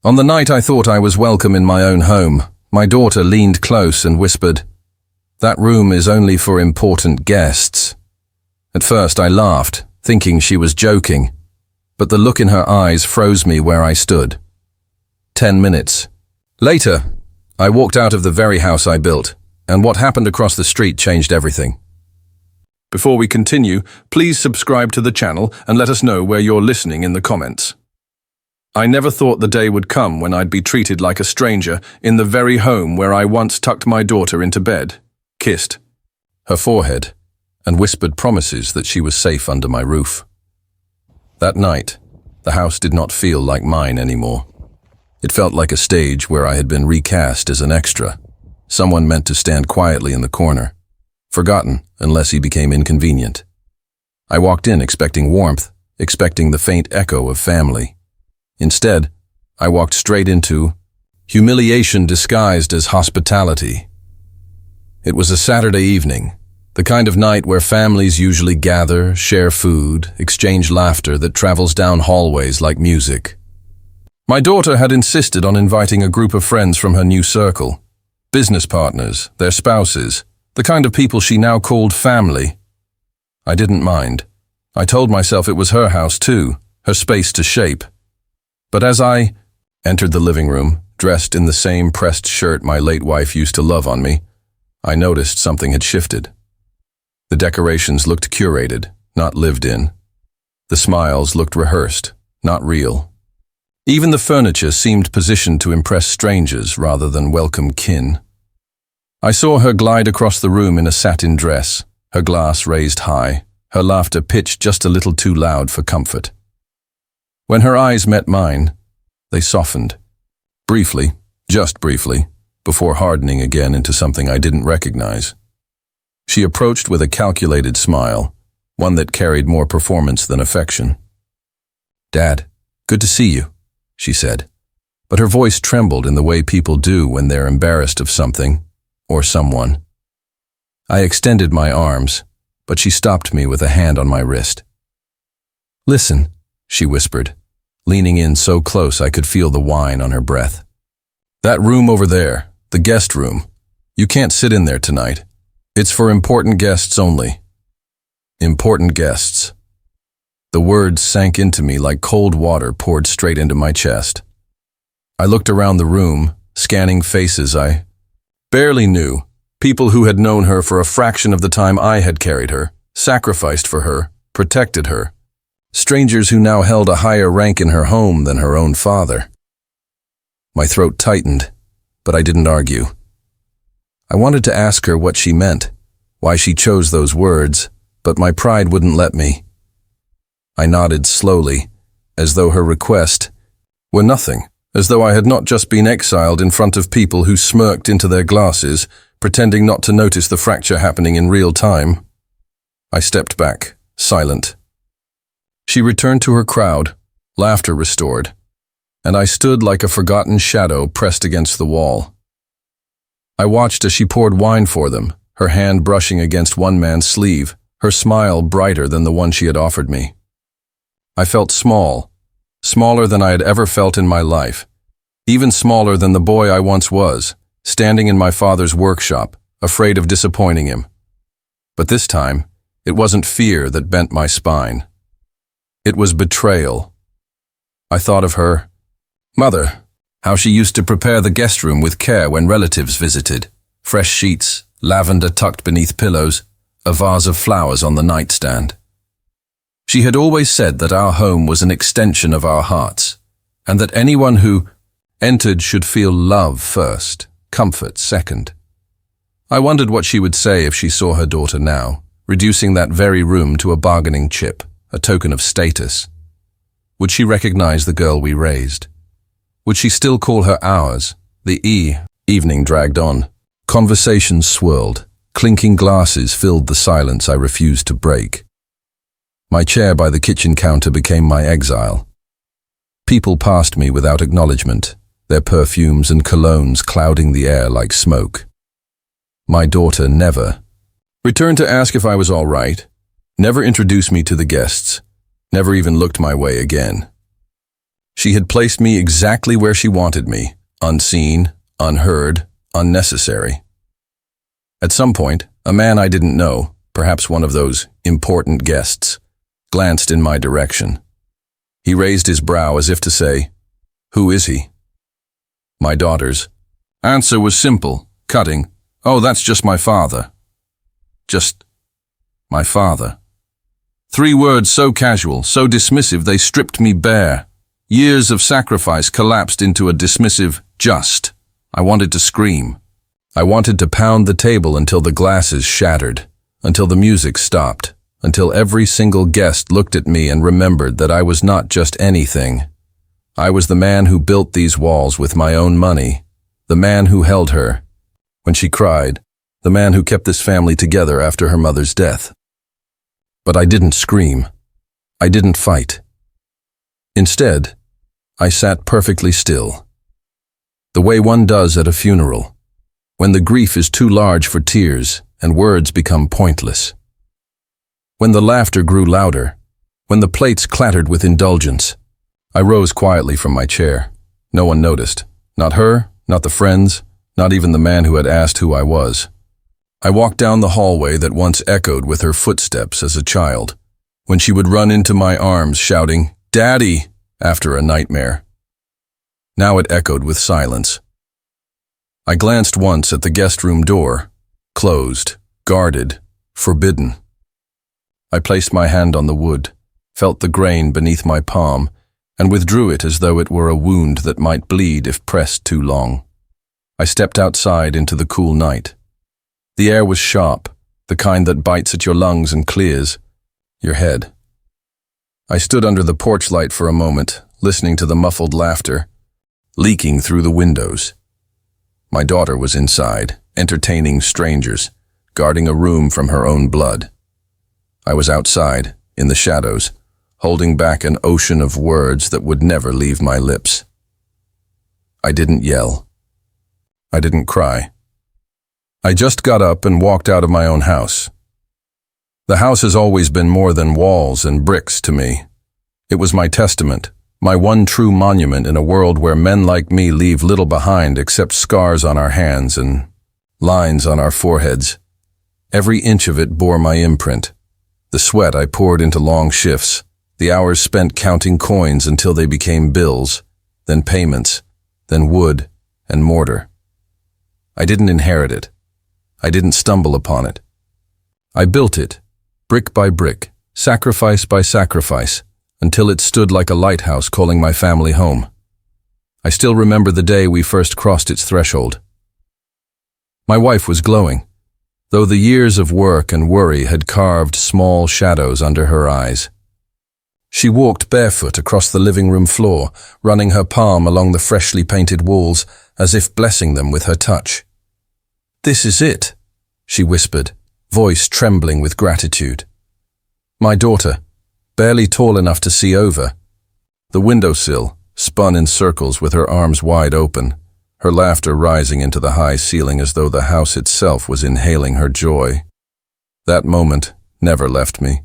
On the night I thought I was welcome in my own home, my daughter leaned close and whispered, "That room is only for important guests." At first I laughed, thinking she was joking, but the look in her eyes froze me where I stood. 10 minutes. Later, I walked out of the very house I built, and what happened across the street changed everything. Before we continue, please subscribe to the channel and let us know where you're listening in the comments. I never thought the day would come when I'd be treated like a stranger in the very home where I once tucked my daughter into bed, kissed her forehead, and whispered promises that she was safe under my roof. That night, the house did not feel like mine anymore. It felt like a stage where I had been recast as an extra, someone meant to stand quietly in the corner, forgotten unless he became inconvenient. I walked in expecting warmth, expecting the faint echo of family. Instead, I walked straight into humiliation disguised as hospitality. It was a Saturday evening, the kind of night where families usually gather, share food, exchange laughter that travels down hallways like music. My daughter had insisted on inviting a group of friends from her new circle, business partners, their spouses, the kind of people she now called family. I didn't mind. I told myself it was her house too, her space to shape. But as I entered the living room, dressed in the same pressed shirt my late wife used to love on me, I noticed something had shifted. The decorations looked curated, not lived in. The smiles looked rehearsed, not real. Even the furniture seemed positioned to impress strangers rather than welcome kin. I saw her glide across the room in a satin dress, her glass raised high, her laughter pitched just a little too loud for comfort. When her eyes met mine, they softened. Briefly, just briefly, before hardening again into something I didn't recognize. She approached with a calculated smile, one that carried more performance than affection. "Dad, good to see you," she said, but her voice trembled in the way people do when they're embarrassed of something or someone. I extended my arms, but she stopped me with a hand on my wrist. "Listen," she whispered, leaning in so close I could feel the whine on her breath. "That room over there, the guest room, you can't sit in there tonight. It's for important guests only." Important guests. The words sank into me like cold water poured straight into my chest. I looked around the room, scanning faces I barely knew, people who had known her for a fraction of the time I had carried her, sacrificed for her, protected her. Strangers who now held a higher rank in her home than her own father. My throat tightened, but I didn't argue. I wanted to ask her what she meant, why she chose those words, but my pride wouldn't let me. I nodded slowly, as though her request were nothing, as though I had not just been exiled in front of people who smirked into their glasses, pretending not to notice the fracture happening in real time. I stepped back, silent. She returned to her crowd, laughter restored, and I stood like a forgotten shadow pressed against the wall. I watched as she poured wine for them, her hand brushing against one man's sleeve, her smile brighter than the one she had offered me. I felt small, smaller than I had ever felt in my life, even smaller than the boy I once was, standing in my father's workshop, afraid of disappointing him. But this time, it wasn't fear that bent my spine. It was betrayal. I thought of her mother, how she used to prepare the guest room with care when relatives visited. Fresh sheets, lavender tucked beneath pillows, a vase of flowers on the nightstand. She had always said that our home was an extension of our hearts, and that anyone who entered should feel love first, comfort second. I wondered what she would say if she saw her daughter now, reducing that very room to a bargaining chip, a token of status. Would she recognize the girl we raised? Would she still call her ours? The evening dragged on. Conversations swirled. Clinking glasses filled the silence I refused to break. My chair by the kitchen counter became my exile. People passed me without acknowledgement, their perfumes and colognes clouding the air like smoke. My daughter never returned to ask if I was all right, never introduced me to the guests, never even looked my way again. She had placed me exactly where she wanted me, unseen, unheard, unnecessary. At some point, a man I didn't know, perhaps one of those important guests, glanced in my direction. He raised his brow as if to say, "Who is he?" My daughter's answer was simple, cutting. "Oh, that's just my father." Just my father. 3 words so casual, so dismissive, they stripped me bare. Years of sacrifice collapsed into a dismissive just. I wanted to scream. I wanted to pound the table until the glasses shattered, until the music stopped, until every single guest looked at me and remembered that I was not just anything. I was the man who built these walls with my own money, the man who held her when she cried, the man who kept this family together after her mother's death. But I didn't scream. I didn't fight. Instead, I sat perfectly still, the way one does at a funeral, when the grief is too large for tears and words become pointless. When the laughter grew louder, when the plates clattered with indulgence, I rose quietly from my chair. No one noticed. Not her, not the friends, not even the man who had asked who I was. I walked down the hallway that once echoed with her footsteps as a child, when she would run into my arms shouting, "Daddy!" after a nightmare. Now it echoed with silence. I glanced once at the guest room door, closed, guarded, forbidden. I placed my hand on the wood, felt the grain beneath my palm, and withdrew it as though it were a wound that might bleed if pressed too long. I stepped outside into the cool night. The air was sharp, the kind that bites at your lungs and clears your head. I stood under the porch light for a moment, listening to the muffled laughter, leaking through the windows. My daughter was inside, entertaining strangers, guarding a room from her own blood. I was outside, in the shadows, holding back an ocean of words that would never leave my lips. I didn't yell. I didn't cry. I just got up and walked out of my own house. The house has always been more than walls and bricks to me. It was my testament, my one true monument in a world where men like me leave little behind except scars on our hands and lines on our foreheads. Every inch of it bore my imprint. The sweat I poured into long shifts, the hours spent counting coins until they became bills, then payments, then wood and mortar. I didn't inherit it. I didn't stumble upon it. I built it, brick by brick, sacrifice by sacrifice, until it stood like a lighthouse calling my family home. I still remember the day we first crossed its threshold. My wife was glowing, though the years of work and worry had carved small shadows under her eyes. She walked barefoot across the living room floor, running her palm along the freshly painted walls as if blessing them with her touch. "This is it," she whispered, voice trembling with gratitude. My daughter, barely tall enough to see over, the windowsill, spun in circles with her arms wide open, her laughter rising into the high ceiling as though the house itself was inhaling her joy. That moment never left me.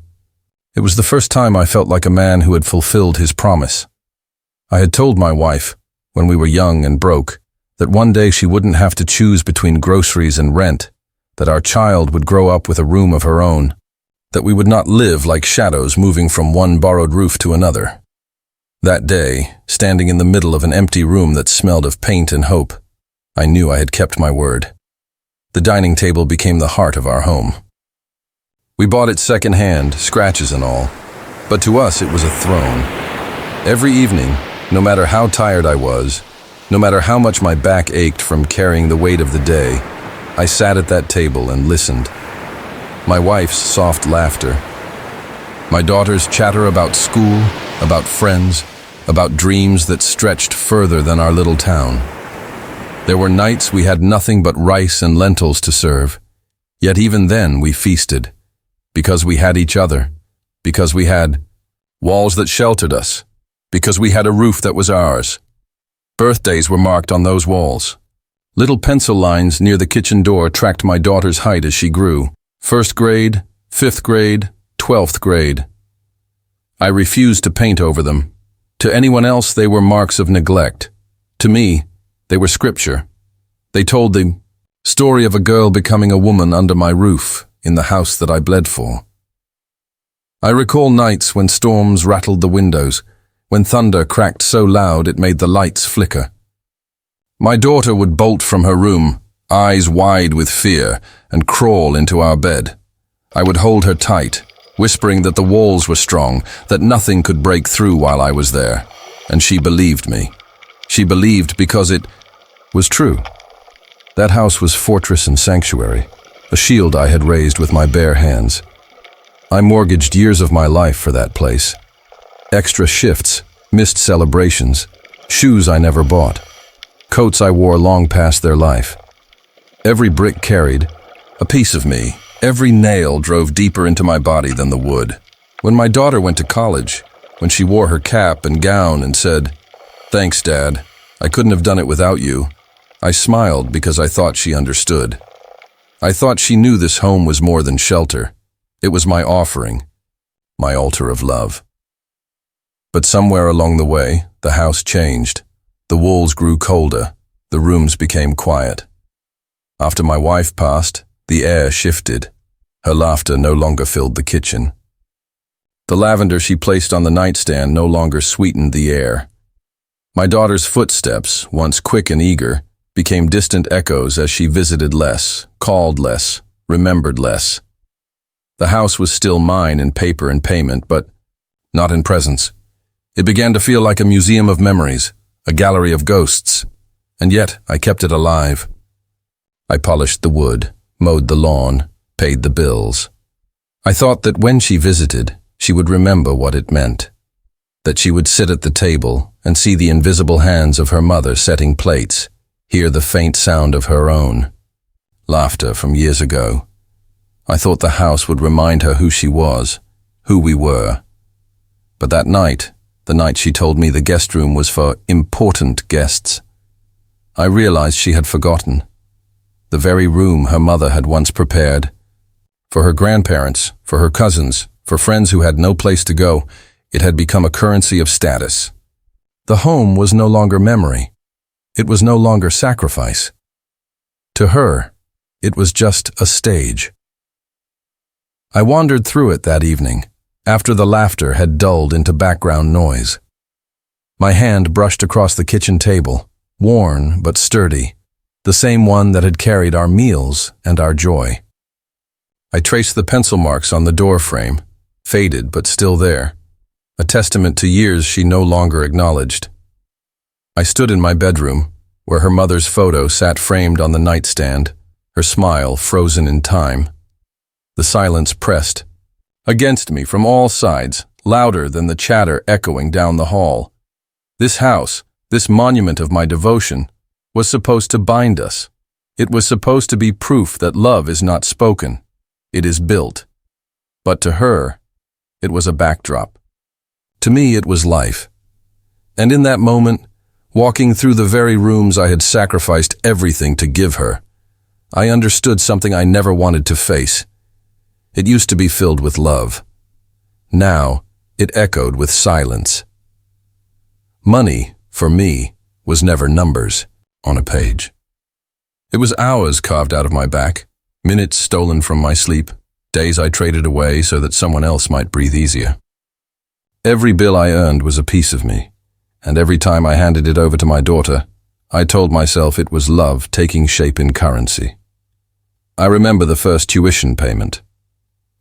It was the first time I felt like a man who had fulfilled his promise. I had told my wife, when we were young and broke, that one day she wouldn't have to choose between groceries and rent, that our child would grow up with a room of her own, that we would not live like shadows moving from one borrowed roof to another. That day, standing in the middle of an empty room that smelled of paint and hope, I knew I had kept my word. The dining table became the heart of our home. We bought it second-hand, scratches and all, but to us it was a throne. Every evening, no matter how tired I was, no matter how much my back ached from carrying the weight of the day, I sat at that table and listened. My wife's soft laughter, my daughter's chatter about school, about friends, about dreams that stretched further than our little town. There were nights we had nothing but rice and lentils to serve, yet even then we feasted, because we had each other, because we had walls that sheltered us, because we had a roof that was ours. Birthdays were marked on those walls. Little pencil lines near the kitchen door tracked my daughter's height as she grew. 1st grade, 5th grade, 12th grade. I refused to paint over them, To anyone else, they were marks of neglect. To me, they were scripture. They told the story of a girl becoming a woman under my roof in the house that I bled for. I recall nights when storms rattled the windows, when thunder cracked so loud it made the lights flicker. My daughter would bolt from her room, eyes wide with fear, and crawl into our bed. I would hold her tight, whispering that the walls were strong, that nothing could break through while I was there. And she believed me. She believed because it was true. That house was fortress and sanctuary, a shield I had raised with my bare hands. I mortgaged years of my life for that place. Extra shifts, missed celebrations, shoes I never bought, coats I wore long past their life. Every brick carried a piece of me. Every nail drove deeper into my body than the wood. When my daughter went to college, when she wore her cap and gown and said, "Thanks, Dad. I couldn't have done it without you," I smiled because I thought she understood. I thought she knew this home was more than shelter. It was my offering, my altar of love. But somewhere along the way, the house changed. The walls grew colder. The rooms became quiet. After my wife passed, the air shifted. Her laughter no longer filled the kitchen. The lavender she placed on the nightstand no longer sweetened the air. My daughter's footsteps, once quick and eager, became distant echoes as she visited less, called less, remembered less. The house was still mine in paper and payment, but not in presence. It began to feel like a museum of memories, a gallery of ghosts, and yet I kept it alive. I polished the wood, mowed the lawn, paid the bills. I thought that when she visited, she would remember what it meant, that she would sit at the table and see the invisible hands of her mother setting plates, hear the faint sound of her own laughter from years ago. I thought the house would remind her who she was, who we were. But that night, the night she told me the guest room was for important guests, I realized she had forgotten. The very room her mother had once prepared. For her grandparents, for her cousins, for friends who had no place to go, it had become a currency of status. The home was no longer memory. It was no longer sacrifice. To her, it was just a stage. I wandered through it that evening, after the laughter had dulled into background noise. My hand brushed across the kitchen table, worn but sturdy, the same one that had carried our meals and our joy. I traced the pencil marks on the door frame, faded but still there, a testament to years she no longer acknowledged. I stood in my bedroom, where her mother's photo sat framed on the nightstand, her smile frozen in time. The silence pressed against me from all sides, louder than the chatter echoing down the hall. This house, this monument of my devotion, was supposed to bind us. It was supposed to be proof that love is not spoken, it is built. But to her, it was a backdrop. To me, it was life. And in that moment, walking through the very rooms I had sacrificed everything to give her, I understood something I never wanted to face. It used to be filled with love. Now, it echoed with silence. Money, for me, was never numbers on a page. It was hours carved out of my back, minutes stolen from my sleep, days I traded away so that someone else might breathe easier. Every bill I earned was a piece of me, and every time I handed it over to my daughter, I told myself it was love taking shape in currency. I remember the first tuition payment.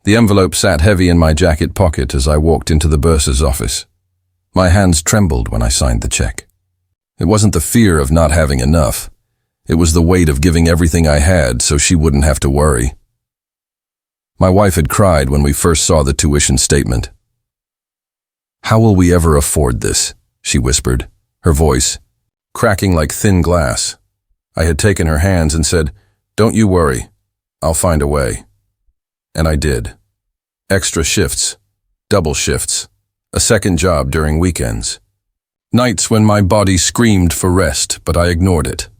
The envelope sat heavy in my jacket pocket as I walked into the bursar's office. My hands trembled when I signed the check. It wasn't the fear of not having enough. It was the weight of giving everything I had so she wouldn't have to worry. My wife had cried when we first saw the tuition statement. "How will we ever afford this?" she whispered, her voice cracking like thin glass. I had taken her hands and said, "Don't you worry, I'll find a way." And I did. Extra shifts, double shifts, a second job during weekends. Nights when my body screamed for rest, but I ignored it.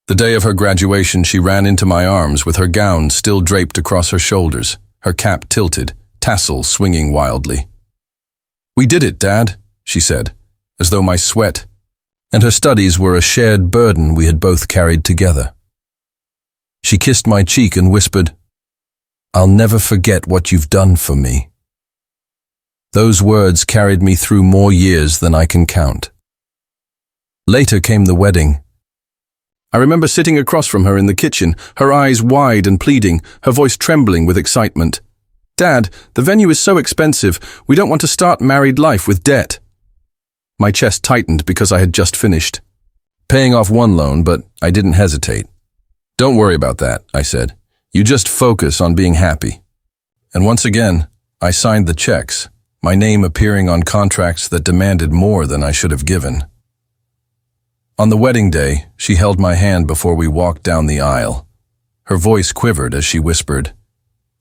The day of her graduation, she ran into my arms with her gown still draped across her shoulders, her cap tilted, tassels swinging wildly. "We did it, Dad," she said, as though my sweat and her studies were a shared burden we had both carried together. She kissed my cheek and whispered, "I'll never forget what you've done for me." Those words carried me through more years than I can count. Later came the wedding. I remember sitting across from her in the kitchen, her eyes wide and pleading, her voice trembling with excitement. "Dad, the venue is so expensive. We don't want to start married life with debt." My chest tightened because I had just finished paying off one loan, but I didn't hesitate. "Don't worry about that," I said. "You just focus on being happy." And once again, I signed the checks, my name appearing on contracts that demanded more than I should have given. On the wedding day, she held my hand before we walked down the aisle. Her voice quivered as she whispered,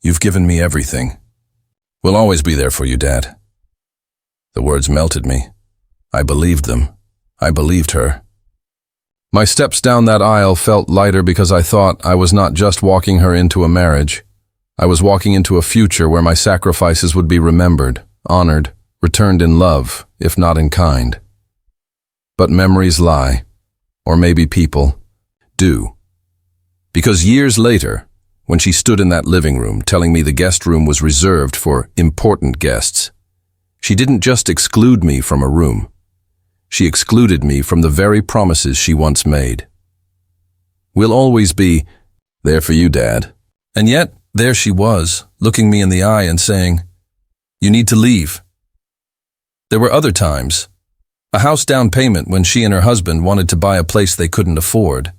"You've given me everything. We'll always be there for you, Dad." The words melted me. I believed them. I believed her. My steps down that aisle felt lighter because I thought I was not just walking her into a marriage. I was walking into a future where my sacrifices would be remembered, honored, returned in love, if not in kind. But memories lie, or maybe people do. Because years later, when she stood in that living room telling me the guest room was reserved for important guests, she didn't just exclude me from a room. She excluded me from the very promises she once made. "We'll always be there for you, Dad." And yet, there she was, looking me in the eye and saying, "You need to leave." There were other times. A house down payment when she and her husband wanted to buy a place they couldn't afford.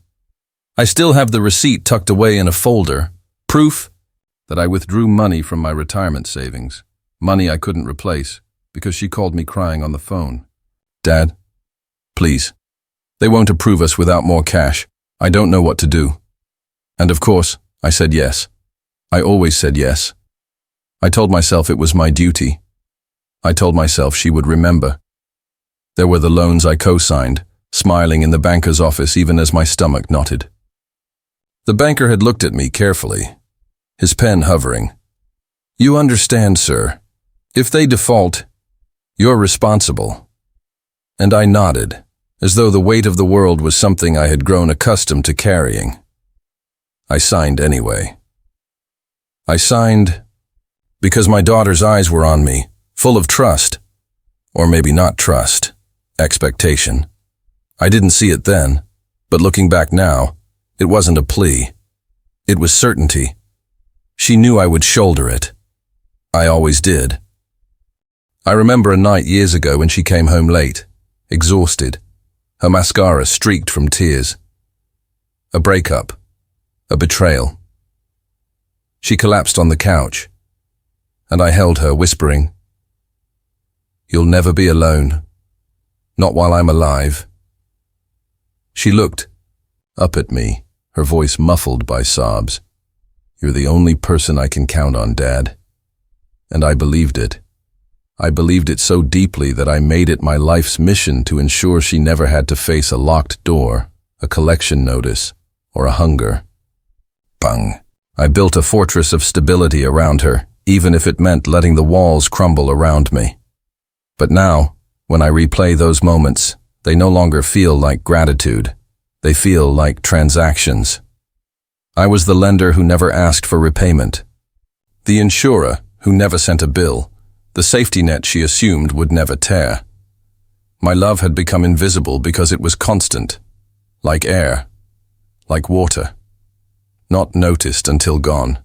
I still have the receipt tucked away in a folder, proof that I withdrew money from my retirement savings, money I couldn't replace, because she called me crying on the phone. "Dad, please. They won't approve us without more cash. I don't know what to do." And of course, I said yes. I always said yes. I told myself it was my duty. I told myself she would remember. There were the loans I co-signed, smiling in the banker's office even as my stomach knotted. The banker had looked at me carefully, his pen hovering. "You understand, sir. If they default, you're responsible." And I nodded, as though the weight of the world was something I had grown accustomed to carrying. I signed anyway. I signed because my daughter's eyes were on me, full of trust, or maybe not trust, expectation. I didn't see it then, but looking back now, it wasn't a plea. It was certainty. She knew I would shoulder it. I always did. I remember a night years ago when she came home late, exhausted, her mascara streaked from tears. A breakup, a betrayal. She collapsed on the couch, and I held her, whispering, "You'll never be alone, not while I'm alive." She looked up at me, her voice muffled by sobs. "You're the only person I can count on, Dad." And I believed it. I believed it so deeply that I made it my life's mission to ensure she never had to face a locked door, a collection notice, or a hunger. Bang! I built a fortress of stability around her, even if it meant letting the walls crumble around me. But now, when I replay those moments, they no longer feel like gratitude. They feel like transactions. I was the lender who never asked for repayment, the insurer who never sent a bill, the safety net she assumed would never tear. My love had become invisible because it was constant, like air, like water, not noticed until gone.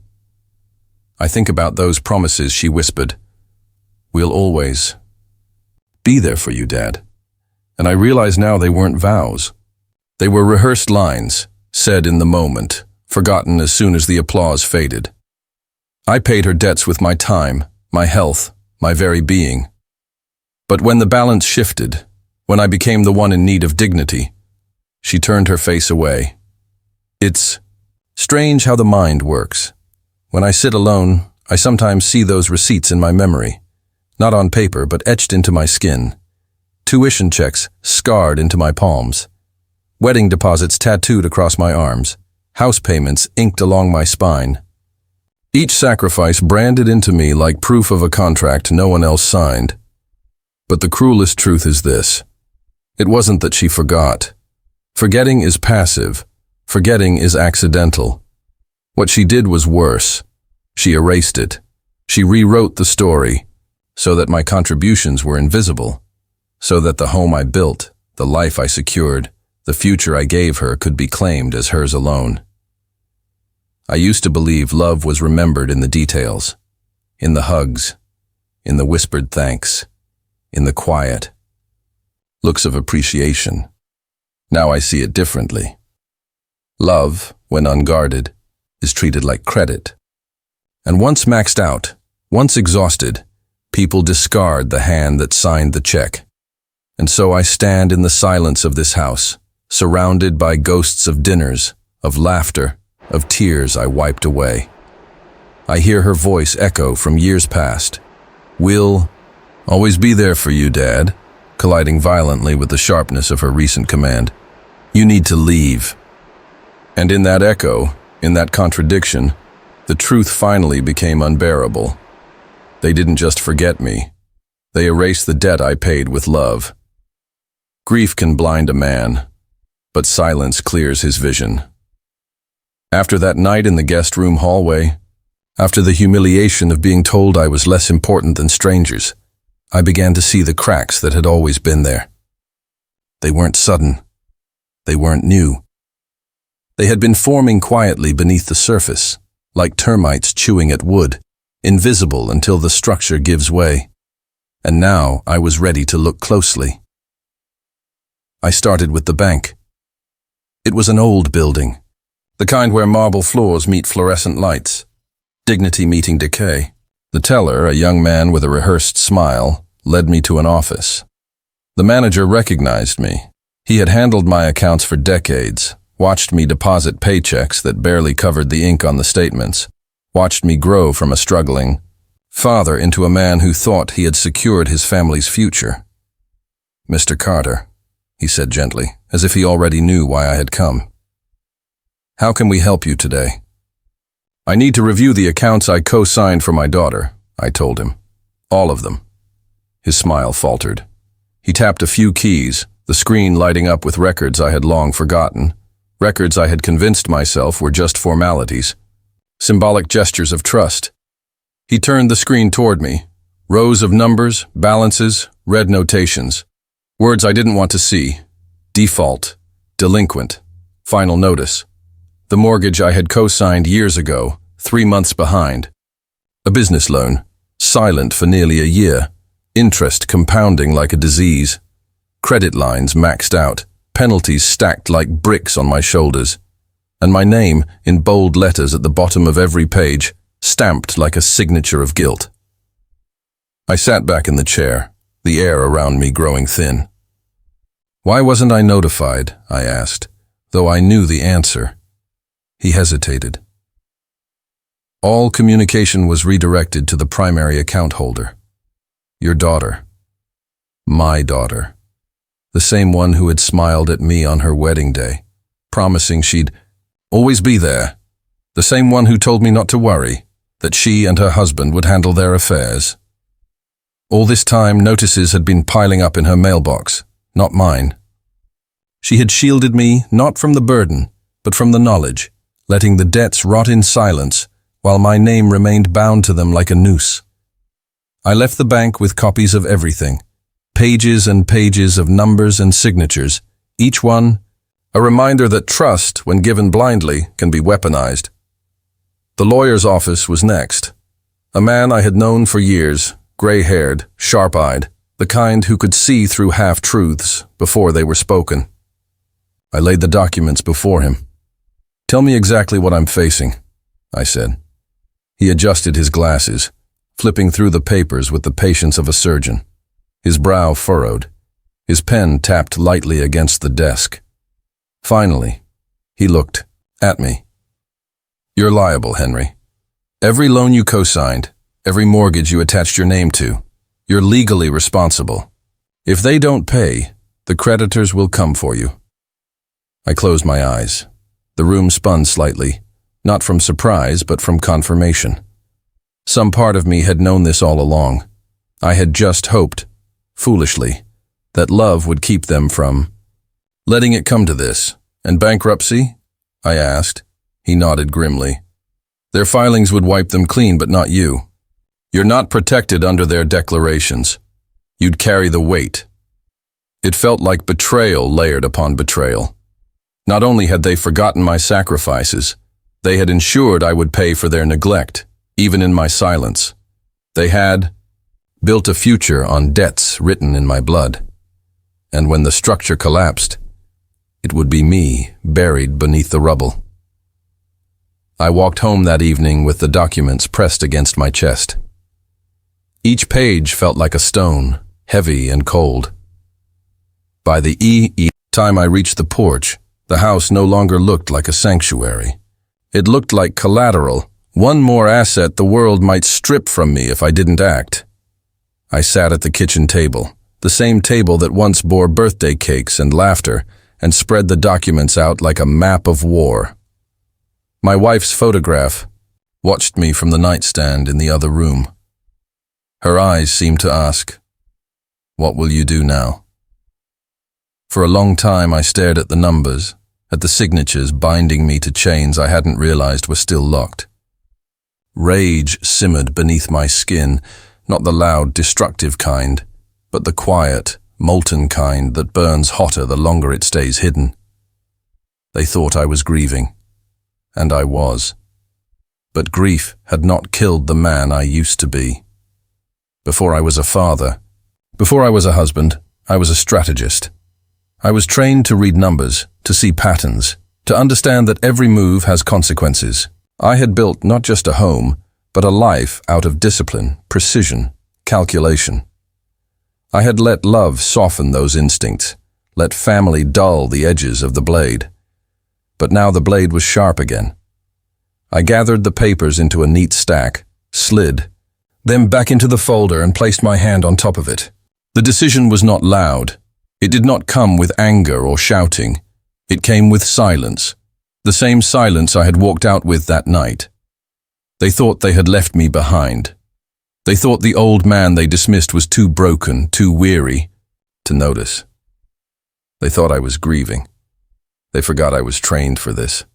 I think about those promises she whispered. "We'll always be there for you, Dad." And I realize now they weren't vows. They were rehearsed lines, said in the moment, forgotten as soon as the applause faded. I paid her debts with my time, my health, my very being. But when the balance shifted, when I became the one in need of dignity, she turned her face away. It's strange how the mind works. When I sit alone, I sometimes see those receipts in my memory, not on paper but etched into my skin. Tuition checks scarred into my palms. Wedding deposits tattooed across my arms. House payments inked along my spine. Each sacrifice branded into me like proof of a contract no one else signed. But the cruelest truth is this: It wasn't that she forgot. Forgetting is passive. Forgetting is accidental. What she did was worse. She erased it. She rewrote the story so that my contributions were invisible, so that the home I built, the life I secured, the future I gave her could be claimed as hers alone. I used to believe love was remembered in the details, in the hugs, in the whispered thanks, in the quiet looks of appreciation. Now I see it differently. Love, when unguarded, is treated like credit. And once maxed out, once exhausted, people discard the hand that signed the check. And so I stand in the silence of this house, surrounded by ghosts of dinners, of laughter, of tears I wiped away. I hear her voice echo from years past. "We'll always be there for you, Dad," colliding violently with the sharpness of her recent command. "You need to leave." And in that echo, in that contradiction, the truth finally became unbearable. They didn't just forget me. They erased the debt I paid with love. Grief can blind a man, but silence clears his vision. After that night in the guest room hallway, after the humiliation of being told I was less important than strangers, I began to see the cracks that had always been there. They weren't sudden. They weren't new. They had been forming quietly beneath the surface, like termites chewing at wood, invisible until the structure gives way. And now I was ready to look closely. I started with the bank. It was an old building, the kind where marble floors meet fluorescent lights, dignity meeting decay. The teller, a young man with a rehearsed smile, led me to an office. The manager recognized me. He had handled my accounts for decades, watched me deposit paychecks that barely covered the ink on the statements, watched me grow from a struggling father into a man who thought he had secured his family's future. "Mr. Carter," he said gently, as if he already knew why I had come. "How can we help you today?" "I need to review the accounts I co-signed for my daughter," I told him. "All of them." His smile faltered. He tapped a few keys, the screen lighting up with records I had long forgotten, records I had convinced myself were just formalities, symbolic gestures of trust. He turned the screen toward me, rows of numbers, balances, red notations, words I didn't want to see: default, delinquent, final notice. The mortgage I had co-signed years ago, 3 months behind. A business loan, silent for nearly a year, interest compounding like a disease. Credit lines maxed out, penalties stacked like bricks on my shoulders. And my name, in bold letters at the bottom of every page, stamped like a signature of guilt. I sat back in the chair, the air around me growing thin. "Why wasn't I notified?" I asked, though I knew the answer. He hesitated. "All communication was redirected to the primary account holder. Your daughter. My daughter. The same one who had smiled at me on her wedding day, promising she'd always be there. The same one who told me not to worry, that she and her husband would handle their affairs. All this time, notices had been piling up in her mailbox, not mine. She had shielded me not from the burden, but from the knowledge, letting the debts rot in silence while my name remained bound to them like a noose. I left the bank with copies of everything, pages and pages of numbers and signatures, each one a reminder that trust, when given blindly, can be weaponized. The lawyer's office was next. A man I had known for years, gray-haired, sharp-eyed, the kind who could see through half-truths before they were spoken. I laid the documents before him. "Tell me exactly what I'm facing," I said. He adjusted his glasses, flipping through the papers with the patience of a surgeon. His brow furrowed. His pen tapped lightly against the desk. Finally, he looked at me. "You're liable, Henry. Every loan you co-signed, every mortgage you attached your name to, you're legally responsible. If they don't pay, the creditors will come for you." I closed my eyes. The room spun slightly, not from surprise, but from confirmation. Some part of me had known this all along. I had just hoped, foolishly, that love would keep them from letting it come to this. And bankruptcy? I asked. He nodded grimly. Their filings would wipe them clean, but not you. You're not protected under their declarations. You'd carry the weight. It felt like betrayal layered upon betrayal. Not only had they forgotten my sacrifices, they had ensured I would pay for their neglect, even in my silence. They had built a future on debts written in my blood. And when the structure collapsed, it would be me buried beneath the rubble. I walked home that evening with the documents pressed against my chest. Each page felt like a stone, heavy and cold. By the time I reached the porch, the house no longer looked like a sanctuary. It looked like collateral, one more asset the world might strip from me if I didn't act. I sat at the kitchen table, the same table that once bore birthday cakes and laughter, and spread the documents out like a map of war. My wife's photograph watched me from the nightstand in the other room. Her eyes seemed to ask, "What will you do now?" For a long time I stared at the numbers, at the signatures binding me to chains I hadn't realized were still locked. Rage simmered beneath my skin, not the loud, destructive kind, but the quiet, molten kind that burns hotter the longer it stays hidden. They thought I was grieving, and I was. But grief had not killed the man I used to be. Before I was a father, before I was a husband, I was a strategist. I was trained to read numbers, to see patterns, to understand that every move has consequences. I had built not just a home, but a life out of discipline, precision, calculation. I had let love soften those instincts, let family dull the edges of the blade. But now the blade was sharp again. I gathered the papers into a neat stack, slid, then back into the folder and placed my hand on top of it. The decision was not loud. It did not come with anger or shouting. It came with silence, the same silence I had walked out with that night. They thought they had left me behind. They thought the old man they dismissed was too broken, too weary to notice. They thought I was grieving. They forgot I was trained for this.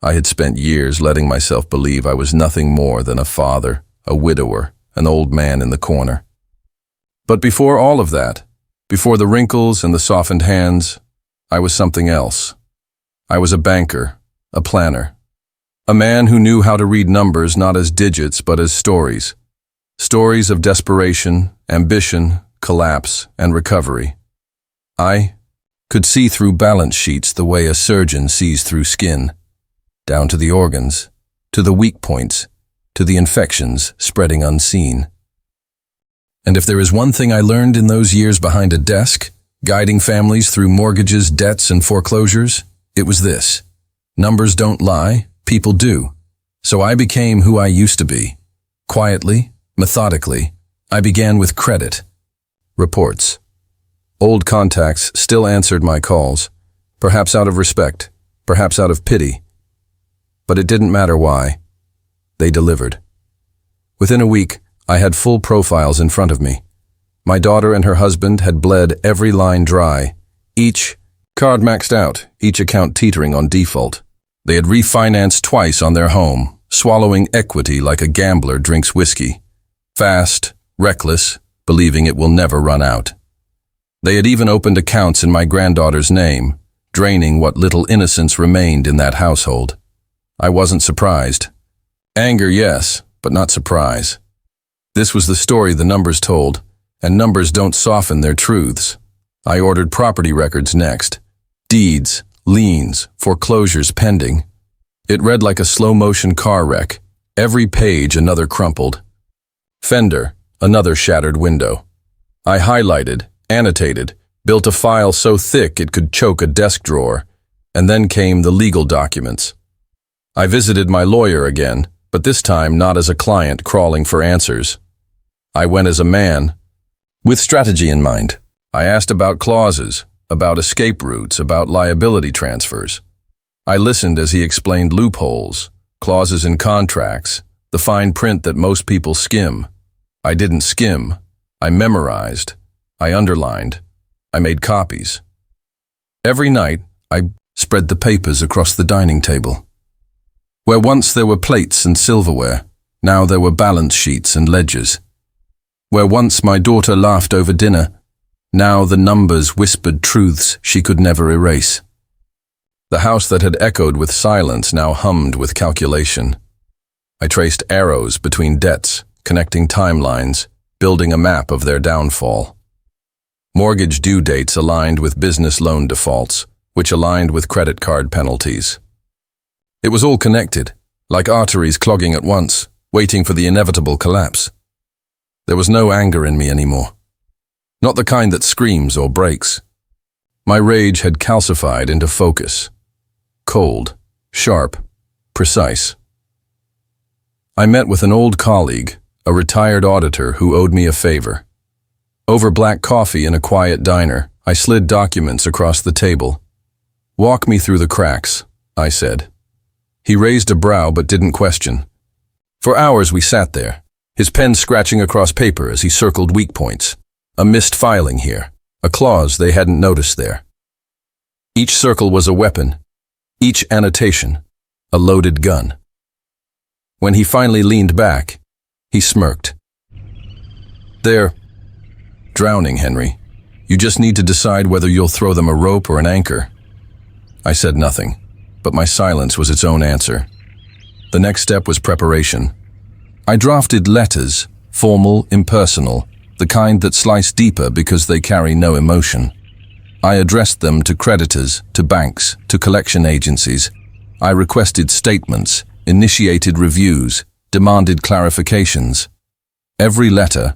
I had spent years letting myself believe I was nothing more than a father, a widower, an old man in the corner. But before all of that, before the wrinkles and the softened hands, I was something else. I was a banker, a planner, a man who knew how to read numbers not as digits but as stories. Stories of desperation, ambition, collapse, and recovery. I could see through balance sheets the way a surgeon sees through skin, down to the organs, to the weak points, to the infections spreading unseen. And if there is one thing I learned in those years behind a desk, guiding families through mortgages, debts, and foreclosures, it was this: numbers don't lie, people do. So I became who I used to be. Quietly, methodically, I began with credit. Reports. Old contacts still answered my calls, perhaps out of respect, perhaps out of pity. But it didn't matter why. They delivered. Within a week, I had full profiles in front of me. My daughter and her husband had bled every line dry, each card maxed out, each account teetering on default. They had refinanced twice on their home, swallowing equity like a gambler drinks whiskey. Fast, reckless, believing it will never run out. They had even opened accounts in my granddaughter's name, draining what little innocence remained in that household. I wasn't surprised. Anger, yes, but not surprise. This was the story the numbers told, and numbers don't soften their truths. I ordered property records next. Deeds, liens, foreclosures pending. It read like a slow-motion car wreck. Every page another crumpled. Fender, another shattered window. I highlighted, annotated, built a file so thick it could choke a desk drawer, and then came the legal documents. I visited my lawyer again, but this time not as a client crawling for answers. I went as a man, with strategy in mind. I asked about clauses, about escape routes, about liability transfers. I listened as he explained loopholes, clauses in contracts, the fine print that most people skim. I didn't skim. I memorized. I underlined. I made copies. Every night, I spread the papers across the dining table. Where once there were plates and silverware, now there were balance sheets and ledgers. Where once my daughter laughed over dinner, now the numbers whispered truths she could never erase. The house that had echoed with silence now hummed with calculation. I traced arrows between debts, connecting timelines, building a map of their downfall. Mortgage due dates aligned with business loan defaults, which aligned with credit card penalties. It was all connected, like arteries clogging at once, waiting for the inevitable collapse. There was no anger in me anymore. Not the kind that screams or breaks. My rage had calcified into focus. Cold, sharp, precise. I met with an old colleague, a retired auditor who owed me a favor. Over black coffee in a quiet diner, I slid documents across the table. "Walk me through the cracks," I said. He raised a brow but didn't question. For hours we sat there, his pen scratching across paper as he circled weak points. A missed filing here, a clause they hadn't noticed there. Each circle was a weapon, each annotation, a loaded gun. When he finally leaned back, he smirked. "They're drowning, Henry. You just need to decide whether you'll throw them a rope or an anchor." I said nothing, but my silence was its own answer. The next step was preparation. I drafted letters, formal, impersonal, the kind that slice deeper because they carry no emotion. I addressed them to creditors, to banks, to collection agencies. I requested statements, initiated reviews, demanded clarifications. Every letter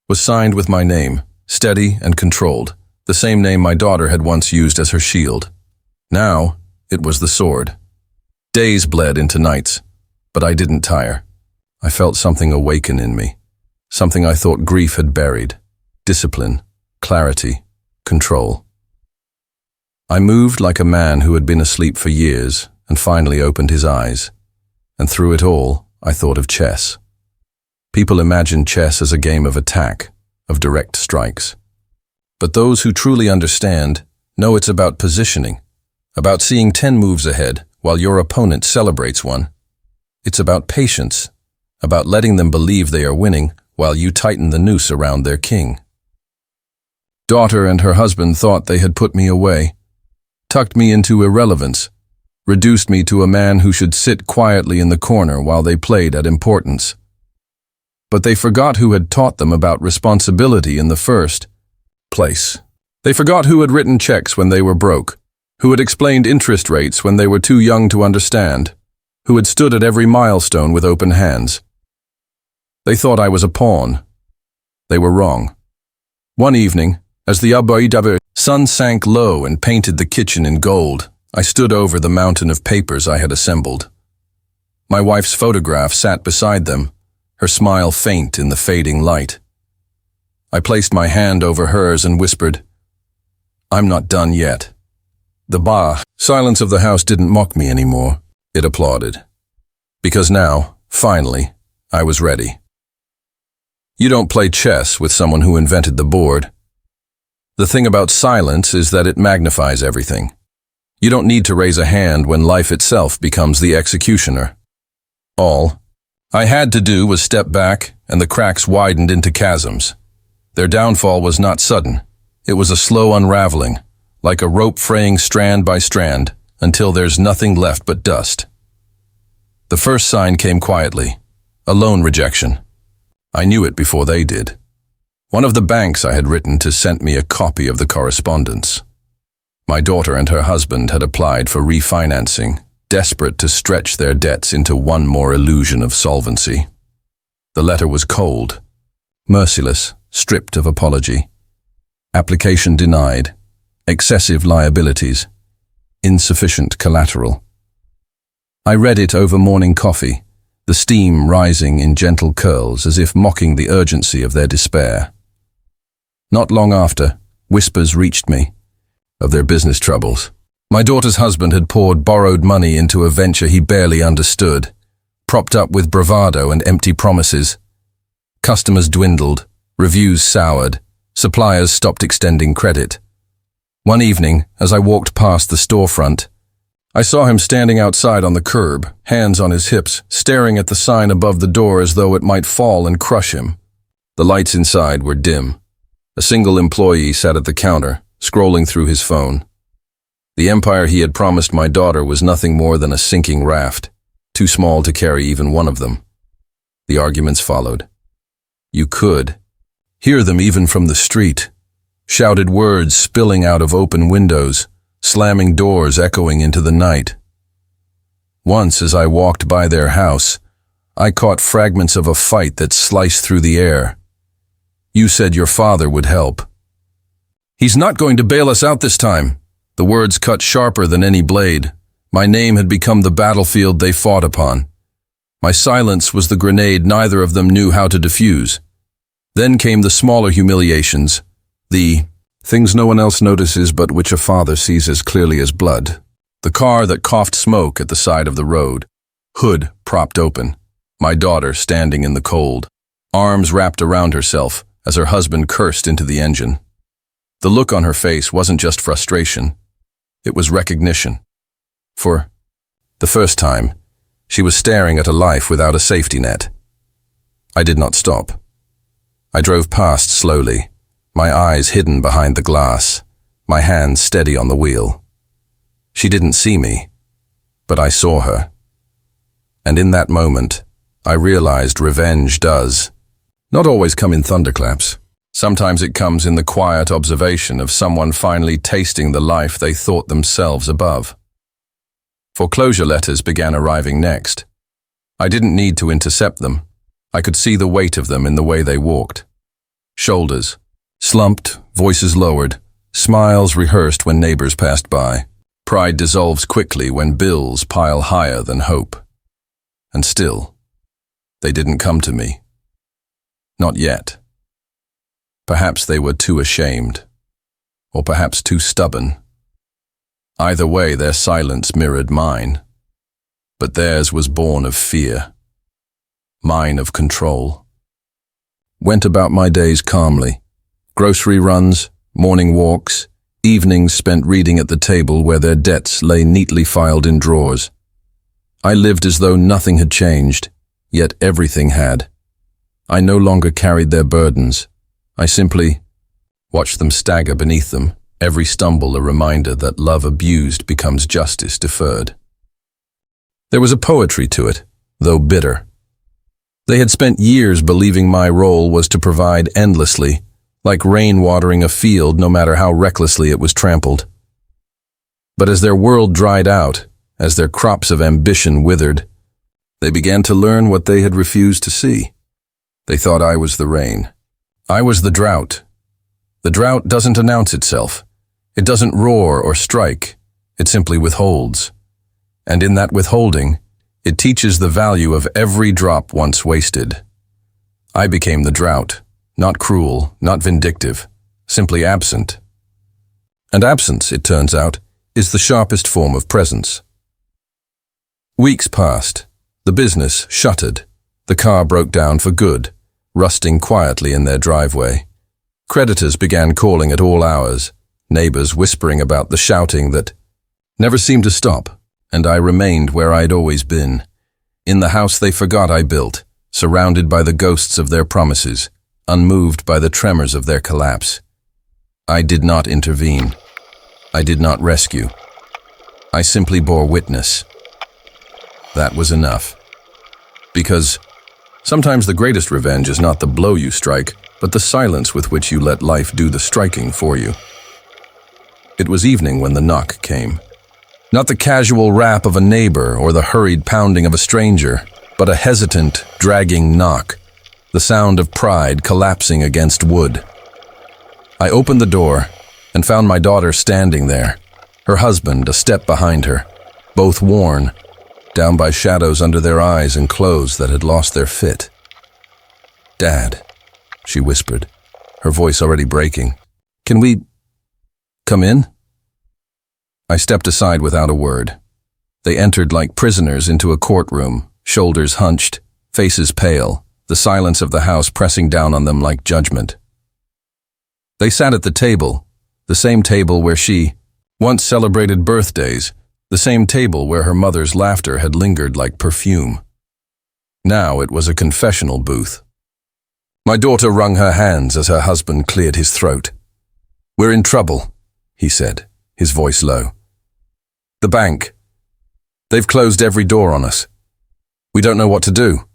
was signed with my name, steady and controlled, the same name my daughter had once used as her shield. Now, it was the sword. Days bled into nights, but I didn't tire. I felt something awaken in me, something I thought grief had buried. Discipline, clarity, control. I moved like a man who had been asleep for years and finally opened his eyes. And through it all, I thought of chess. People imagine chess as a game of attack, of direct strikes. But those who truly understand know it's about positioning, about seeing 10 moves ahead while your opponent celebrates one. It's about patience, about letting them believe they are winning while you tighten the noose around their king. Daughter and her husband thought they had put me away, tucked me into irrelevance, reduced me to a man who should sit quietly in the corner while they played at importance. But they forgot who had taught them about responsibility in the first place. They forgot who had written checks when they were broke, who had explained interest rates when they were too young to understand, who had stood at every milestone with open hands. They thought I was a pawn. They were wrong. One evening, as the sun sank low and painted the kitchen in gold, I stood over the mountain of papers I had assembled. My wife's photograph sat beside them, her smile faint in the fading light. I placed my hand over hers and whispered, "I'm not done yet." The silence of the house didn't mock me anymore, it applauded. Because now, finally, I was ready. You don't play chess with someone who invented the board. The thing about silence is that it magnifies everything. You don't need to raise a hand when life itself becomes the executioner. All I had to do was step back, and the cracks widened into chasms. Their downfall was not sudden. It was a slow unraveling, like a rope fraying strand by strand, until there's nothing left but dust. The first sign came quietly, a loan rejection. I knew it before they did. One of the banks I had written to sent me a copy of the correspondence. My daughter and her husband had applied for refinancing, desperate to stretch their debts into one more illusion of solvency. The letter was cold, merciless, stripped of apology. Application denied, excessive liabilities, insufficient collateral. I read it over morning coffee, the steam rising in gentle curls as if mocking the urgency of their despair. Not long after, whispers reached me of their business troubles. My daughter's husband had poured borrowed money into a venture he barely understood, propped up with bravado and empty promises. Customers dwindled, reviews soured, suppliers stopped extending credit. One evening, as I walked past the storefront, I saw him standing outside on the curb, hands on his hips, staring at the sign above the door as though it might fall and crush him. The lights inside were dim. A single employee sat at the counter, scrolling through his phone. The empire he had promised my daughter was nothing more than a sinking raft, too small to carry even one of them. The arguments followed. You could hear them even from the street. Shouted words spilling out of open windows, slamming doors echoing into the night. Once, as I walked by their house, I caught fragments of a fight that sliced through the air. You said your father would help. He's not going to bail us out this time. The words cut sharper than any blade. My name had become the battlefield they fought upon. My silence was the grenade neither of them knew how to defuse. Then came the smaller humiliations, the things no one else notices but which a father sees as clearly as blood. The car that coughed smoke at the side of the road, hood propped open, my daughter standing in the cold, arms wrapped around herself as her husband cursed into the engine. The look on her face wasn't just frustration, it was recognition. For the first time, she was staring at a life without a safety net. I did not stop. I drove past slowly, my eyes hidden behind the glass, my hands steady on the wheel. She didn't see me, but I saw her. And in that moment, I realized revenge does not always come in thunderclaps. Sometimes it comes in the quiet observation of someone finally tasting the life they thought themselves above. Foreclosure letters began arriving next. I didn't need to intercept them. I could see the weight of them in the way they walked. Shoulders slumped, voices lowered, smiles rehearsed when neighbors passed by. Pride dissolves quickly when bills pile higher than hope. And still, they didn't come to me. Not yet. Perhaps they were too ashamed, or perhaps too stubborn. Either way, their silence mirrored mine, but theirs was born of fear, mine of control. Went about my days calmly. Grocery runs, morning walks, evenings spent reading at the table where their debts lay neatly filed in drawers. I lived as though nothing had changed, yet everything had. I no longer carried their burdens. I simply watched them stagger beneath them, every stumble a reminder that love abused becomes justice deferred. There was a poetry to it, though bitter. They had spent years believing my role was to provide endlessly, like rain watering a field no matter how recklessly it was trampled. But as their world dried out, as their crops of ambition withered, they began to learn what they had refused to see. They thought I was the rain. I was the drought. The drought doesn't announce itself. It doesn't roar or strike. It simply withholds. And in that withholding, it teaches the value of every drop once wasted. I became the drought, not cruel, not vindictive, simply absent. And absence, it turns out, is the sharpest form of presence. Weeks passed. The business shuttered. The car broke down for good, rusting quietly in their driveway. Creditors began calling at all hours, neighbors whispering about the shouting that never seemed to stop, and I remained where I'd always been, in the house they forgot I built, surrounded by the ghosts of their promises, unmoved by the tremors of their collapse. I did not intervene. I did not rescue. I simply bore witness. That was enough. Because sometimes the greatest revenge is not the blow you strike, but the silence with which you let life do the striking for you. It was evening when the knock came. Not the casual rap of a neighbor or the hurried pounding of a stranger, but a hesitant, dragging knock, the sound of pride collapsing against wood. I opened the door and found my daughter standing there, her husband a step behind her, both worn, down by shadows under their eyes and clothes that had lost their fit. "Dad," she whispered, her voice already breaking. "Can we come in?" I stepped aside without a word. They entered like prisoners into a courtroom, shoulders hunched, faces pale, the silence of the house pressing down on them like judgment. They sat at the table, the same table where she once celebrated birthdays, the same table where her mother's laughter had lingered like perfume. Now it was a confessional booth. My daughter wrung her hands as her husband cleared his throat. "We're in trouble," he said, his voice low. "The bank. They've closed every door on us. We don't know what to do."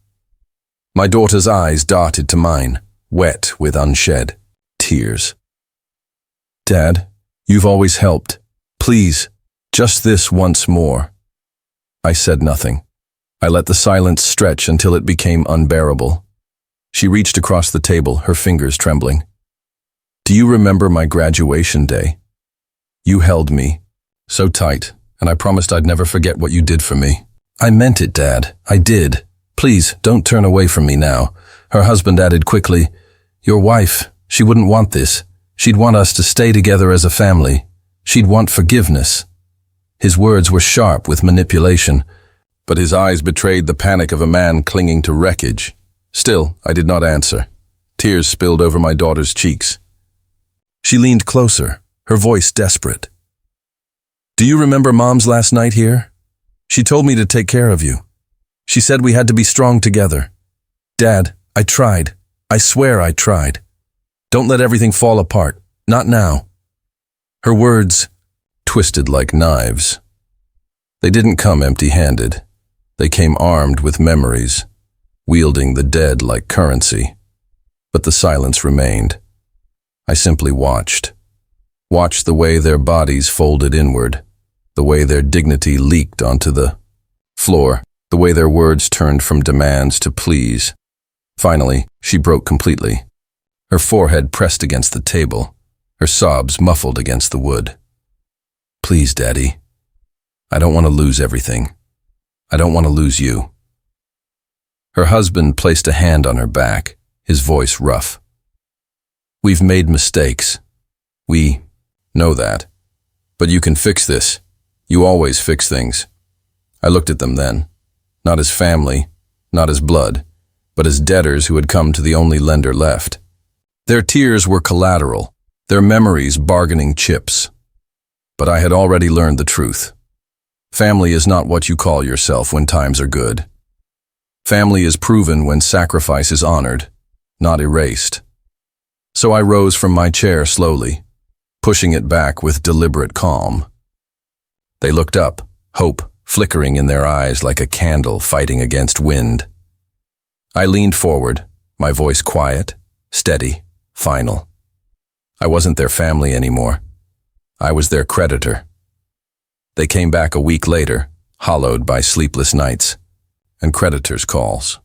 My daughter's eyes darted to mine, wet with unshed tears. "Dad, you've always helped. Please, just this once more." I said nothing. I let the silence stretch until it became unbearable. She reached across the table, her fingers trembling. "Do you remember my graduation day? You held me so tight, and I promised I'd never forget what you did for me." "I meant it, Dad. I did. Please, don't turn away from me now." Her husband added quickly, "Your wife, she wouldn't want this. She'd want us to stay together as a family. She'd want forgiveness." His words were sharp with manipulation, but his eyes betrayed the panic of a man clinging to wreckage. Still, I did not answer. Tears spilled over my daughter's cheeks. She leaned closer, her voice desperate. "Do you remember Mom's last night here? She told me to take care of you. She said we had to be strong together. Dad, I tried. I swear I tried. Don't let everything fall apart. Not now." Her words twisted like knives. They didn't come empty-handed. They came armed with memories, wielding the dead like currency. But the silence remained. I simply watched the way their bodies folded inward, the way their dignity leaked onto the floor, the way their words turned from demands to pleas. Finally, she broke completely. Her forehead pressed against the table, her sobs muffled against the wood. "Please, Daddy. I don't want to lose everything. I don't want to lose you." Her husband placed a hand on her back, his voice rough. "We've made mistakes. We know that. But you can fix this. You always fix things." I looked at them then, not as family, not as blood, but as debtors who had come to the only lender left. Their tears were collateral, their memories bargaining chips. But I had already learned the truth. Family is not what you call yourself when times are good. Family is proven when sacrifice is honored, not erased. So I rose from my chair slowly, pushing it back with deliberate calm. They looked up, hope flickering in their eyes like a candle fighting against wind. I leaned forward, my voice quiet, steady, final. I wasn't their family anymore. I was their creditor. They came back a week later, hollowed by sleepless nights and creditors' calls.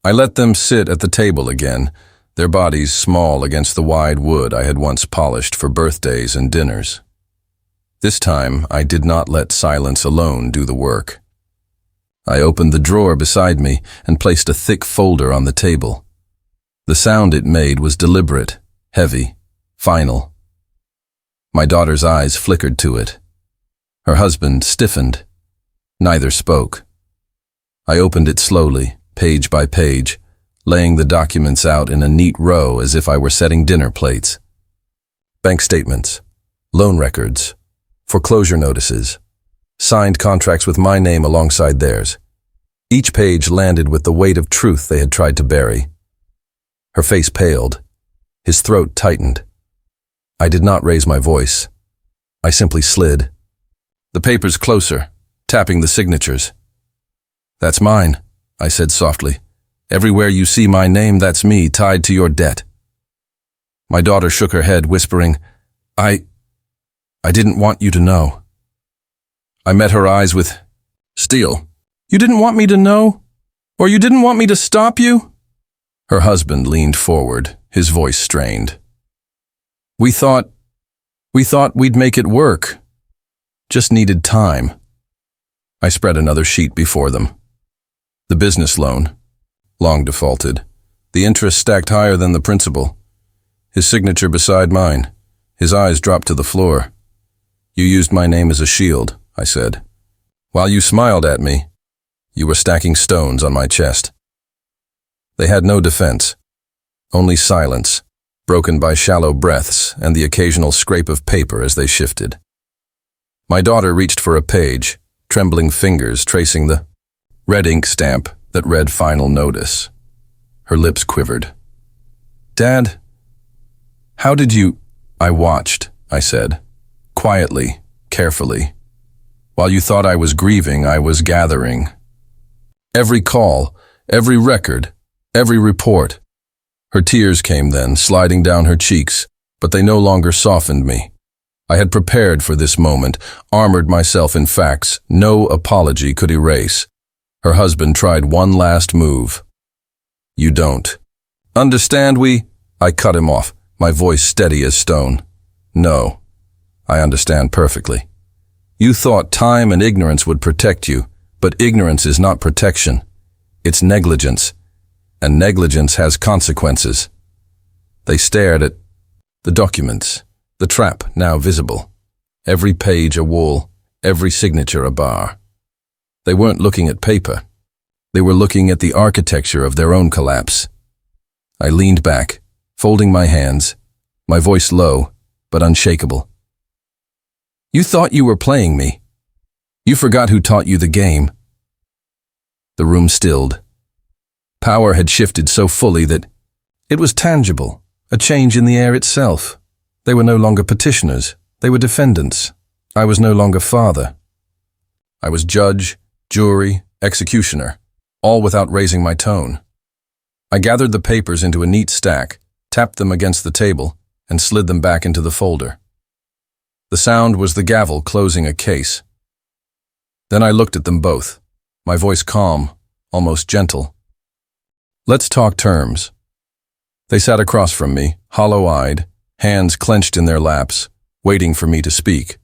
I let them sit at the table again, their bodies small against the wide wood I had once polished for birthdays and dinners. This time, I did not let silence alone do the work. I opened the drawer beside me and placed a thick folder on the table. The sound it made was deliberate, heavy, final. My daughter's eyes flickered to it. Her husband stiffened. Neither spoke. I opened it slowly, page by page, laying the documents out in a neat row as if I were setting dinner plates. Bank statements, loan records, foreclosure notices, signed contracts with my name alongside theirs. Each page landed with the weight of truth they had tried to bury. Her face paled. His throat tightened. I did not raise my voice. I simply slid. The papers closer, tapping the signatures. "That's mine," I said softly. "Everywhere you see my name, that's me, tied to your debt." My daughter shook her head, whispering, I didn't want you to know." I met her eyes with steel. "You didn't want me to know? Or you didn't want me to stop you?" Her husband leaned forward, his voice strained. We thought we'd make it work. Just needed time." I spread another sheet before them. The business loan, long defaulted. The interest stacked higher than the principal. His signature beside mine. His eyes dropped to the floor. "You used my name as a shield," I said. "While you smiled at me, you were stacking stones on my chest." They had no defense, only silence, broken by shallow breaths and the occasional scrape of paper as they shifted. My daughter reached for a page, trembling fingers tracing the red ink stamp that read final notice. Her lips quivered. "Dad, how did you—" "I watched," I said, quietly, carefully. "While you thought I was grieving, I was gathering. Every call, every record, every report." Her tears came then, sliding down her cheeks, but they no longer softened me. I had prepared for this moment, armored myself in facts no apology could erase. Her husband tried one last move. "You don't understand, I cut him off, my voice steady as stone. "No, I understand perfectly. You thought time and ignorance would protect you, but ignorance is not protection. It's negligence, and negligence has consequences." They stared at the documents, the trap now visible. Every page a wall, every signature a bar. They weren't looking at paper. They were looking at the architecture of their own collapse. I leaned back, folding my hands, my voice low, but unshakable. "You thought you were playing me. You forgot who taught you the game." The room stilled. Power had shifted so fully that it was tangible, a change in the air itself. They were no longer petitioners, they were defendants. I was no longer father. I was judge, jury, executioner, all without raising my tone. I gathered the papers into a neat stack, tapped them against the table, and slid them back into the folder. The sound was the gavel closing a case. Then I looked at them both, my voice calm, almost gentle. "Let's talk terms." They sat across from me, hollow-eyed, hands clenched in their laps, waiting for me to speak.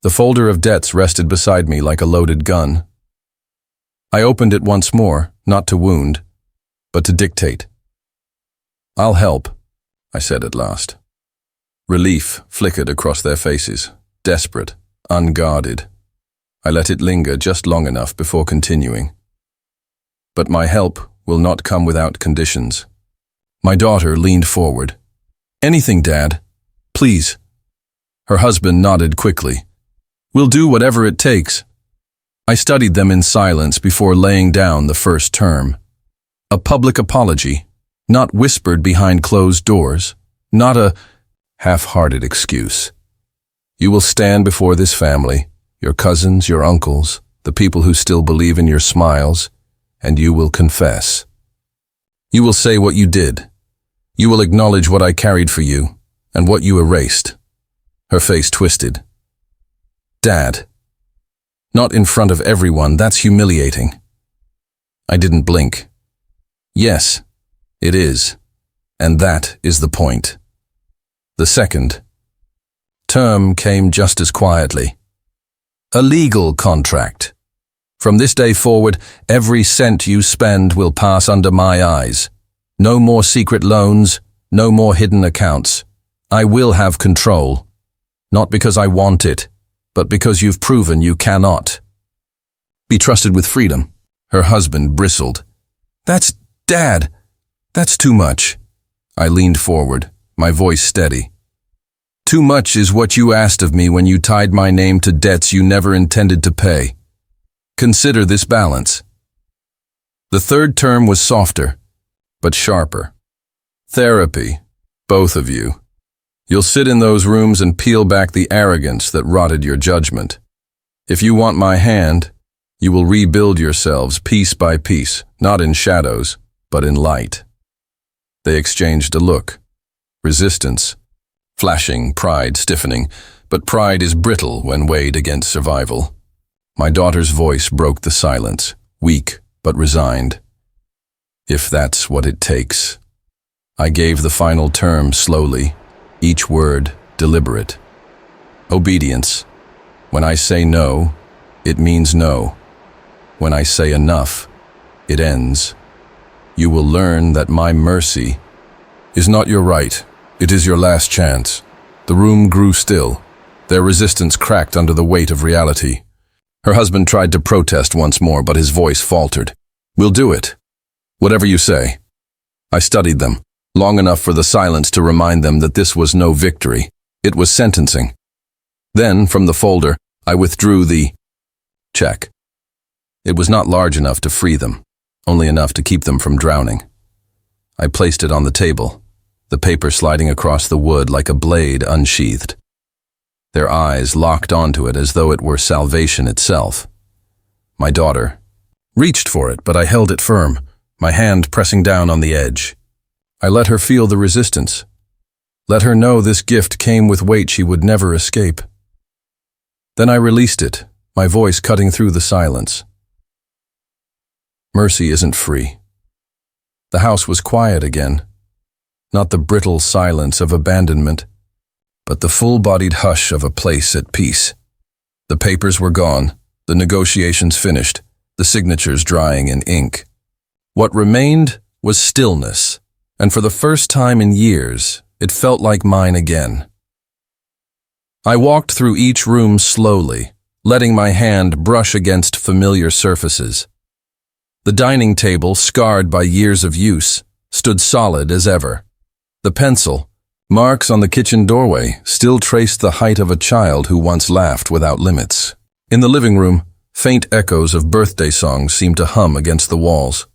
The folder of debts rested beside me like a loaded gun. I opened it once more, not to wound, but to dictate. "I'll help," I said at last. Relief flickered across their faces, desperate, unguarded. I let it linger just long enough before continuing. "But my help will not come without conditions." My daughter leaned forward. "Anything, Dad. Please." Her husband nodded quickly. "We'll do whatever it takes." I studied them in silence before laying down the first term. A public apology, not whispered behind closed doors, not a half-hearted excuse. You will stand before this family, your cousins, your uncles, the people who still believe in your smiles, and you will confess. You will say what you did. You will acknowledge what I carried for you, and what you erased. Her face twisted. "Dad. Not in front of everyone, that's humiliating." I didn't blink. "Yes, it is, and that is the point." The second term came just as quietly. A legal contract. From this day forward, every cent you spend will pass under my eyes. No more secret loans, no more hidden accounts. I will have control. Not because I want it, but because you've proven you cannot. Be trusted with freedom. Her husband bristled. "That's Dad. That's too much." I leaned forward, my voice steady. "Too much is what you asked of me when you tied my name to debts you never intended to pay. Consider this balance." The third term was softer, but sharper. "Therapy, both of you. You'll sit in those rooms and peel back the arrogance that rotted your judgment. If you want my hand, you will rebuild yourselves piece by piece, not in shadows, but in light." They exchanged a look. Resistance. Flashing, pride stiffening, but pride is brittle when weighed against survival. My daughter's voice broke the silence, weak but resigned. "If that's what it takes." I gave the final term slowly, each word deliberate. Obedience. When I say no, it means no. When I say enough, it ends. You will learn that my mercy is not your right. It is your last chance. The room grew still. Their resistance cracked under the weight of reality. Her husband tried to protest once more, but his voice faltered. "We'll do it. Whatever you say." I studied them, long enough for the silence to remind them that this was no victory. It was sentencing. Then, from the folder, I withdrew the check. It was not large enough to free them, only enough to keep them from drowning. I placed it on the table, the paper sliding across the wood like a blade unsheathed. Their eyes locked onto it as though it were salvation itself. My daughter reached for it, but I held it firm, my hand pressing down on the edge. I let her feel the resistance. Let her know this gift came with weight she would never escape. Then I released it, my voice cutting through the silence. Mercy isn't free. The house was quiet again, not the brittle silence of abandonment, but the full-bodied hush of a place at peace. The papers were gone, the negotiations finished, the signatures drying in ink. What remained was stillness, and for the first time in years, it felt like mine again. I walked through each room slowly, letting my hand brush against familiar surfaces. The dining table, scarred by years of use, stood solid as ever. The pencil, marks on the kitchen doorway, still traced the height of a child who once laughed without limits. In the living room, faint echoes of birthday songs seemed to hum against the walls.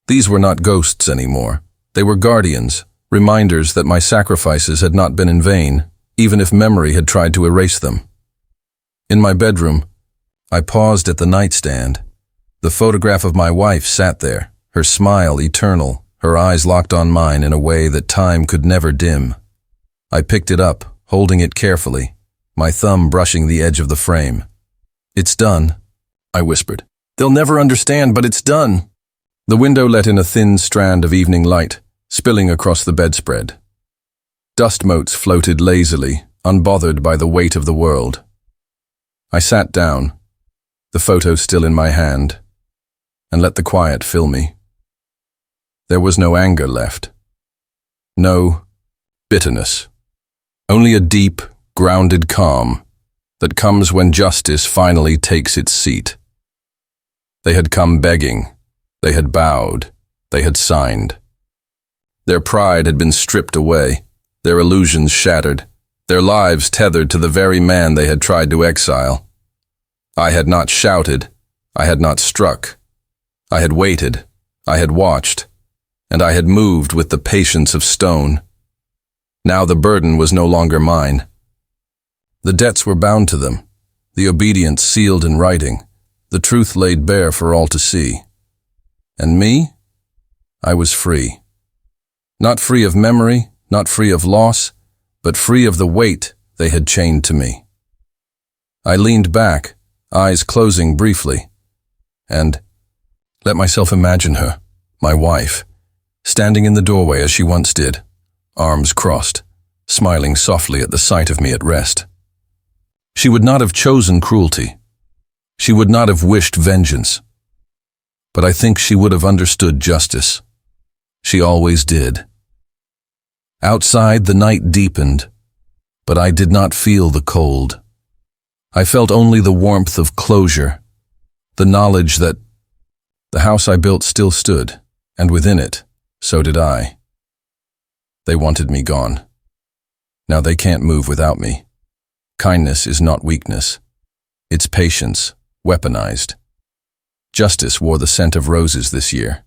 These were not ghosts anymore. They were guardians, reminders that my sacrifices had not been in vain, even if memory had tried to erase them. In my bedroom, I paused at the nightstand. The photograph of my wife sat there, her smile eternal, her eyes locked on mine in a way that time could never dim. I picked it up, holding it carefully, my thumb brushing the edge of the frame. "It's done," I whispered. "They'll never understand, but it's done." The window let in a thin strand of evening light, spilling across the bedspread. Dust motes floated lazily, unbothered by the weight of the world. I sat down, the photo still in my hand, and let the quiet fill me. There was no anger left. No bitterness. Only a deep, grounded calm that comes when justice finally takes its seat. They had come begging. They had bowed. They had signed. Their pride had been stripped away, their illusions shattered, their lives tethered to the very man they had tried to exile. I had not shouted. I had not struck. I had waited, I had watched, and I had moved with the patience of stone. Now the burden was no longer mine. The debts were bound to them, the obedience sealed in writing, the truth laid bare for all to see. And me? I was free. Not free of memory, not free of loss, but free of the weight they had chained to me. I leaned back, eyes closing briefly, and let myself imagine her, my wife, standing in the doorway as she once did, arms crossed, smiling softly at the sight of me at rest. She would not have chosen cruelty. She would not have wished vengeance. But I think she would have understood justice. She always did. Outside, the night deepened, but I did not feel the cold. I felt only the warmth of closure, the knowledge that the house I built still stood, and within it, so did I. They wanted me gone. Now they can't move without me. Kindness is not weakness. It's patience, weaponized. Justice wore the scent of roses this year.